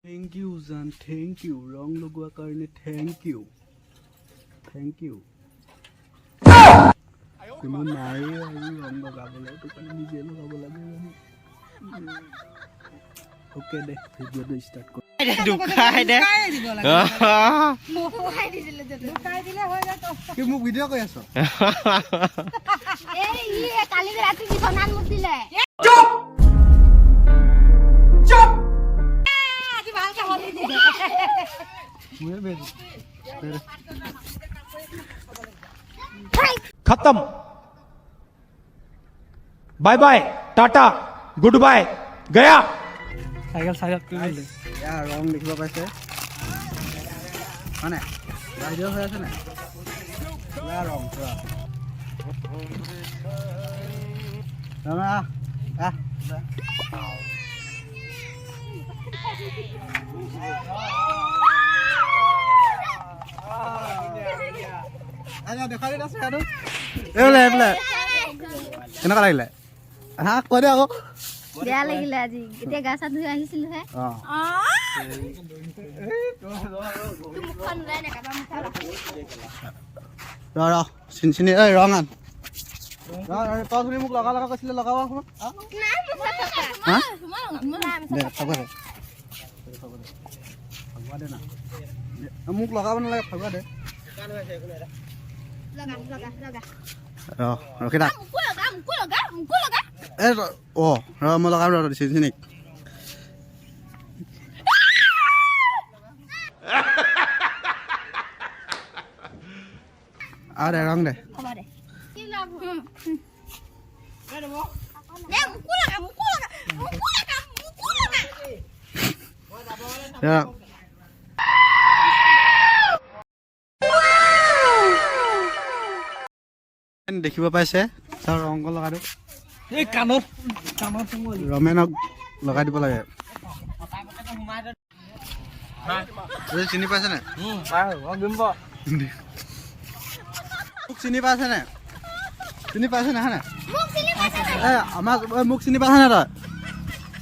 Thank you, Zan. Thank you. Wrong logwa karne thank you. Thank you. Kuno nai aru wrong logabole to kane nije logabole lage. Okay de video to start kor. Dukai de. Dukai dile hoy jato. Ki muk video koi aso? Ei ye kali rati ki sonan muk dile. Chop! Chop! Adi bhalke holi dile. Mujhe bhej. खत्म bye bye tata goodbye गया Cycle koi bole. Ya wrong likhiba paise. Mane video hoy ase na? Ya wrong pura. Rama ah. Ayo dekhali na se adu. Eble. Kenaka lagile? Ha koi de ako. বেয়া লাগিলে আজি এতিয়া গা চা ধুই আহিছিলো হে মুখখন ওলাই নাকাবা মুখা ৰ চিনচিনি এই ৰং আন তই তুমি মোক লগা লগা কৈছিলে লগাব এখন নাই মুখা হা থকা দে ফাগুৱা দে ফাগুৱা দে না মোক লগাব নালাগে ফাগুৱা দে লগা লগা লগা ৰখি থাক মুকু লগা এই অ মই লগাম ৰ চিনচিনি আরে রং দে হ'ব দে কি লাভ দে মুকু লগা দেখিব পাইছে তাৰ ৰং লগাই দিওঁ এই কাণত ৰমেনক লগাই দিব লাগে চিনি পাইছে নে মোক চিনি পাইছে নে চিনি পাইছে নে হা মুখ চিনি পাইছে এ আমাক মোক চিনি পাইছে নে তই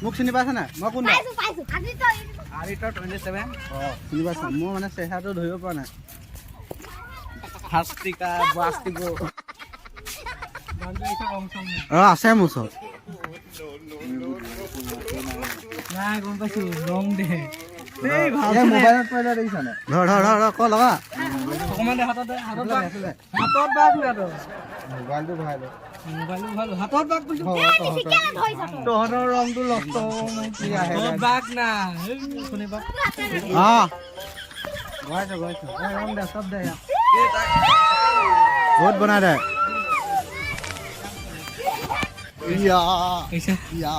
মোক চিনি পাইছে নে মই কোন পাইছো আদিত্য 27 চিনি পাইছা মই মানে চেহেৰাটো ধৰিব পৰা নাই হাস্তিকা বাস্তিকো আছে মোৰ ওচৰত নাই গম পাইছো ৰং দে মোবাইলত পইলা দেখিছা নে ধৰ ক লগা অকমান হাতত বাগ মোবাইলটো ভৰাই দে মোবাইলটো ভাল হাতত বাগ কৈছো তহঁতৰ ৰংটো লষ্ট কি আহে বাগ না শুনি বাগ গৈছো ৰং দে চব দে বহুত বনাই দে ইয়া कैसे ইয়া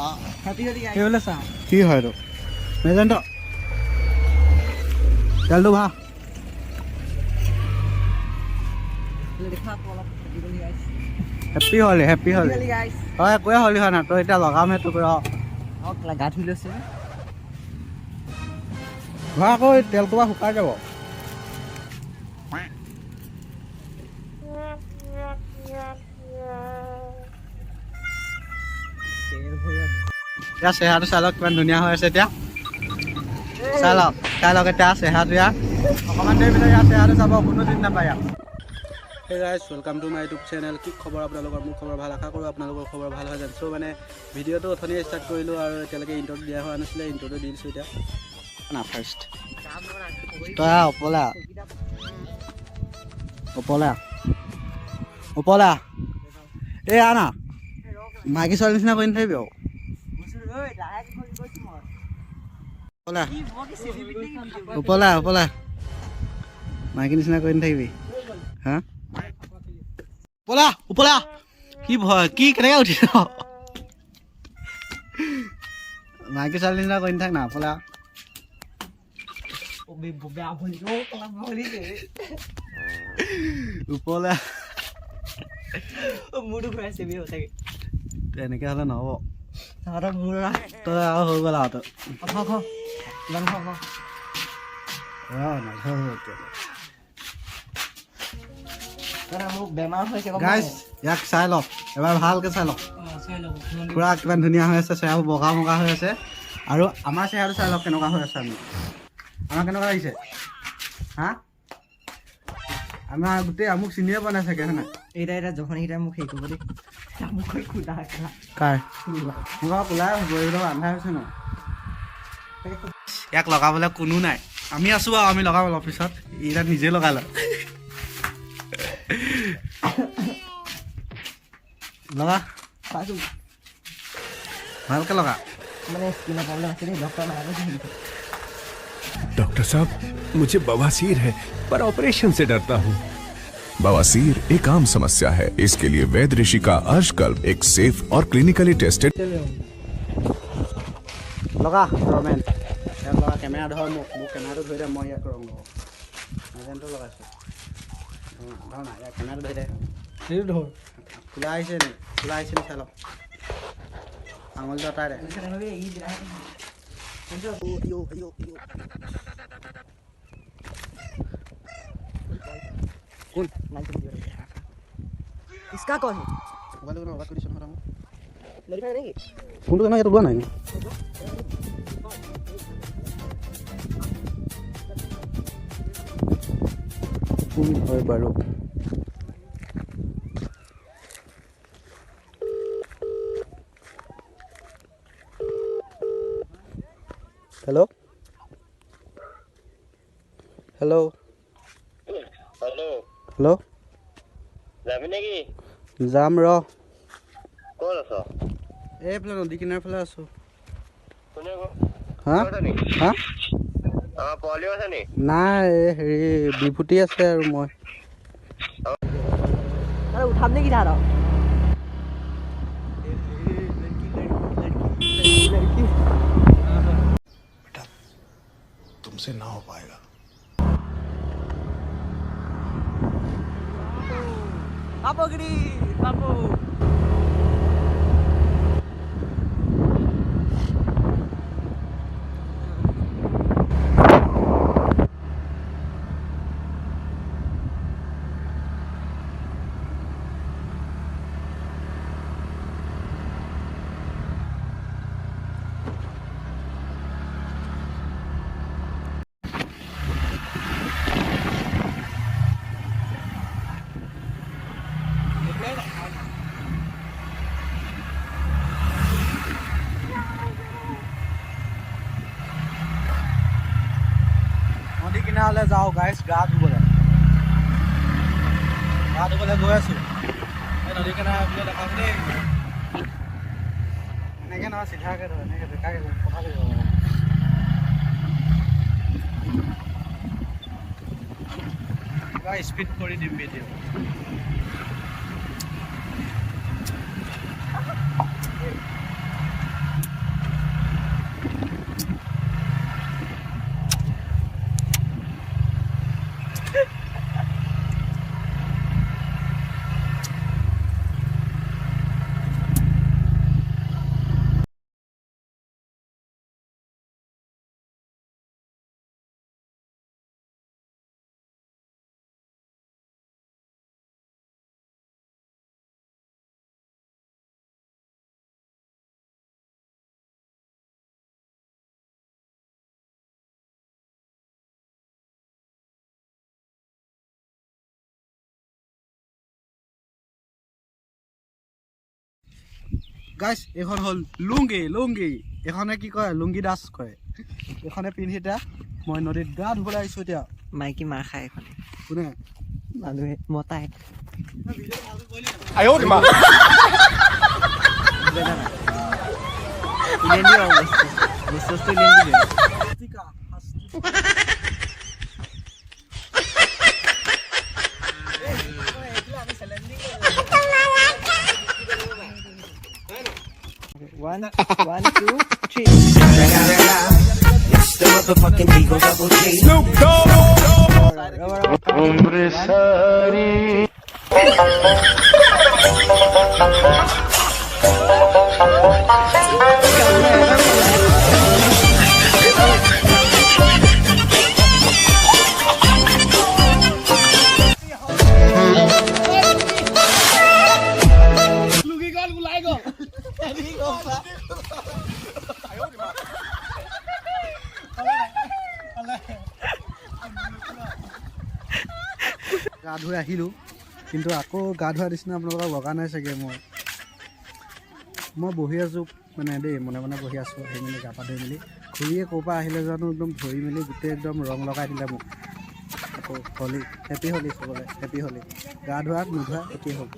কি হলে চা কি হয় তো মেজেন্ট তেলটো ভা হেপী হলি হয় কৈ হলি হয় না তই এতিয়া লগাম সেইটো কৰ গা ধুই লৈছে ভা আকৌ তেল কোবা শুকাই যাব এতিয়া চেহেৰাটো চাই লওক কিমান ধুনীয়া হৈ আছে এতিয়া চাই লওক এতিয়া চেহেৰাটো ইয়াৰ অকণমান দেৰি পিছত ইয়াৰ চেহেৰাটো চাব কোনো দিন নাপায় ইয়াৰ Hey guys, welcome to my YouTube channel. কি খবৰ আপোনালোকৰ মোৰ খবৰ ভাল আশা কৰোঁ আপোনালোকৰ খবৰ ভাল হয় জানিছোঁ মানে ভিডিঅ'টো অথনি ষ্টাৰ্ট কৰিলোঁ আৰু এতিয়ালৈকে ইণ্ট্ৰ' দিয়া হোৱা নাছিলে ইণ্ট্ৰ'টো দি দিছোঁ এতিয়া না ফাৰ্ষ্ট তই ওপলা এই আনা মাইকী ছোৱালী নিচিনা কৰি নাথাকিবি ওপলা মাইকী নিচিনা কৰি নাথাকিবি হা উপলা কি ভয় কি কেনেকৈ উঠিছ মাইকী ছোৱালী নিচিনা কৰি নাথাক না উপলা উপলা মুডু ঘূৰাইছে বি সঁচাকে এনেকৈ হ'লে নহ'ব তাহাঁতৰ মোৰ তই আৰু হৈ গ'ল আৰু মোক বেমাৰ হৈছে গাইজ ইয়াক চাই লওক এবাৰ ভালকৈ চাই লওক চাই ল'ব পুৰা কিমান ধুনীয়া হৈ আছে চেহেৰাবোৰ বগা হৈ আছে আৰু আমাৰ চেহেৰাটো চাই লওক কেনেকুৱা হৈ আছে আমি আমাৰ কেনেকুৱা লাগিছে হা আমাৰ গোটেই আমুক চিনিয়ে পোৱা নাই চাগে হয় নাই এটা যখন এইটা মোক সেই কৰিব দেই মোক খোলা কাৰ মোক কোলাই হ'ব এইবিলাক আন্ধাৰ হৈছে ন ইয়াক লগাবলৈ কোনো নাই আমি আছোঁ বাৰু আমি লগাম অফিচত এইটা নিজে লগাই লওঁ লগা ভালকৈ লগা মানে স্কিনৰ প্ৰব্লেম আছে দেই ডক্টৰ নাই डॉक्टर साहब मुझे बवासीर है पर ऑपरेशन से डरता हूँ। बवासीर एक आम समस्या है। इसके लिए वैद्य ऋषि का अर्शकल्प एक सेफ और क्लिनिकली टेस्टेड লগা ৰমেন ইয়াত লগা কেমেৰা ধৰ মোক কেমেৰাটো ধৰি দে মই ইয়াক ৰং লগাওঁ এজেণ্টটো লগাইছোঁ ধৰ না ইয়াক কেমেৰাটো ধৰি দে সেইটো ধৰ খোলা আহিছে নি চাই লওক আঙুলিটো অঁতাই দে কোন इसका कौन है মোবাইলটো কেনে লগাই কৰিছোঁ নহয় लड़का नहीं ফোনটো কেনে ইয়াত ওলোৱা নাই কোন হয় বাৰু হেল্ল' হেল্ল' হেল্ল' হেল্ল' যাবি নেকি যাম ৰ ক'ত আছ এইফালে নদী কিনাৰ ফালে আছোঁ কোনে হা আছে নি হা পোৱালিও আছে নি নাই এই হেৰি বিভূতি আছে আৰু মই अरे उठा नहीं गिरा रहा तुमसे ना हो पाएगा। पकड़ी बाबू নদী কিনাৰলৈ যাওঁ গাইছ গা ধুবলৈ গৈ আছোঁ এই নদী কিনাৰ বোলে দেখাব দেই এনেকৈ নহয় চিধাকৈ ধৰ এনেকৈ বেকাকৈ কথা কৰিব কিবা স্পীড কৰি দিম ভিডিঅ' গাইছ এইখন হ'ল লুংগি এইখনে কি কয় লুংগি দাস কয় এইখনে পিন্ধি এতিয়া মই নদীত গা ধুবলৈ আহিছোঁ এতিয়া माइकी मार खाए এখন কোনে মানুহে মতাই ইলেন্দি বস্তু ইলেন্দি One, two, three. The motherfucking Eagle Double G. Snoop Dogg. গা ধুই আহিলোঁ কিন্তু আকৌ গা ধোৱাৰ নিচিনা আপোনালোকক লগা নাই চাগে মই বহি আছোঁ মানে দেই মনে মনে বহি আছোঁ আহি মেলি গা পা ধুই মেলি খুৰীয়ে ক'ৰ পৰা আহিলে জানো একদম ধৰি মেলি গোটেই একদম ৰং লগাই দিলে মোক আকৌ হলি হেপী হলি চবলে হেপী হলি গা ধোৱা নোধোৱা একেই হ'ল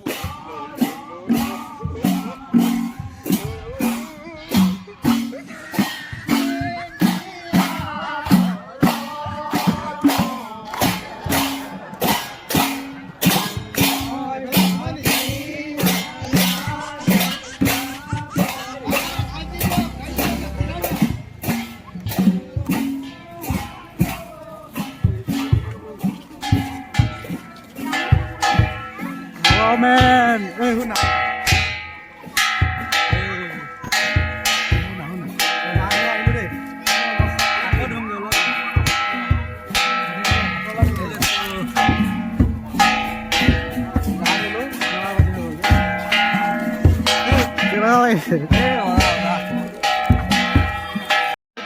man. Hey, who now?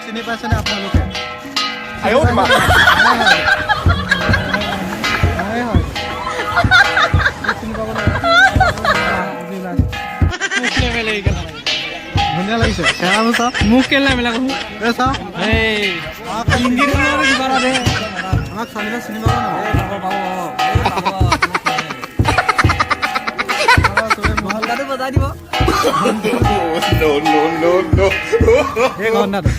চিনি পাইছেনে আপোনালোকে? ধুনীয়া লাগিছে মোক কেলে মিলাক আমাক ছোৱালীটা চিনি পাব নহ'লে বজাই দিব এই ঘণ্টাটো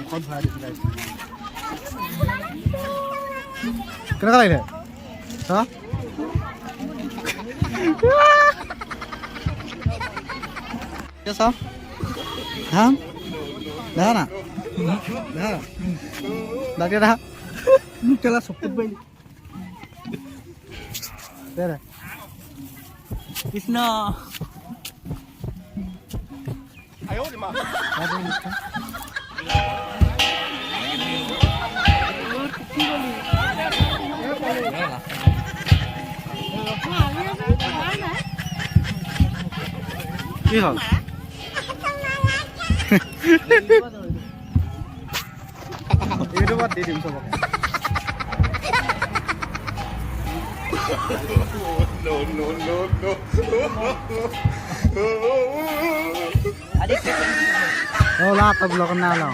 মুখত ভৰাই দিছিলে কেনেকুৱা লাগিলে চাওঁ হা দেখা না দেখা ডাক্তৰ দেখা মোক কেলা চকুত পাৰি দে কৃষ্ণ কি হ'ল ইউটিউবত দি দিম চবকে Hola, apa belum kenal lo?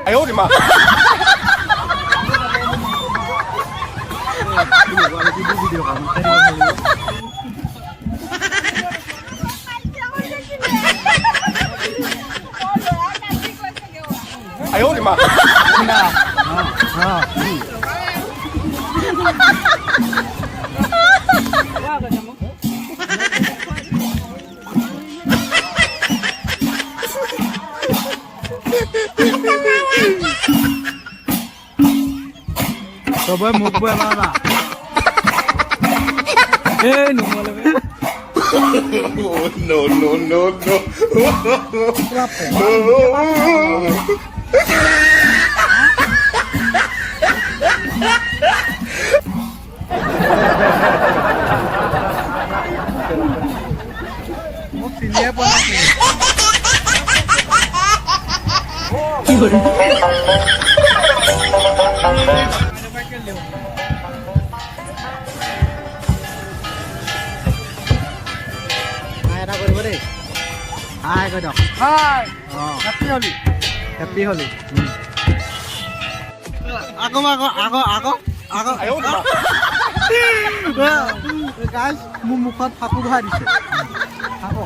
Ayo di mana? Ayo di mana? Coba mukul apa? No boleh. No. Mau sini apa lagi? Hai kau dok. Hai. Happy Holi. Aku. Ayo. Guys, mukot aku bahas. Aku.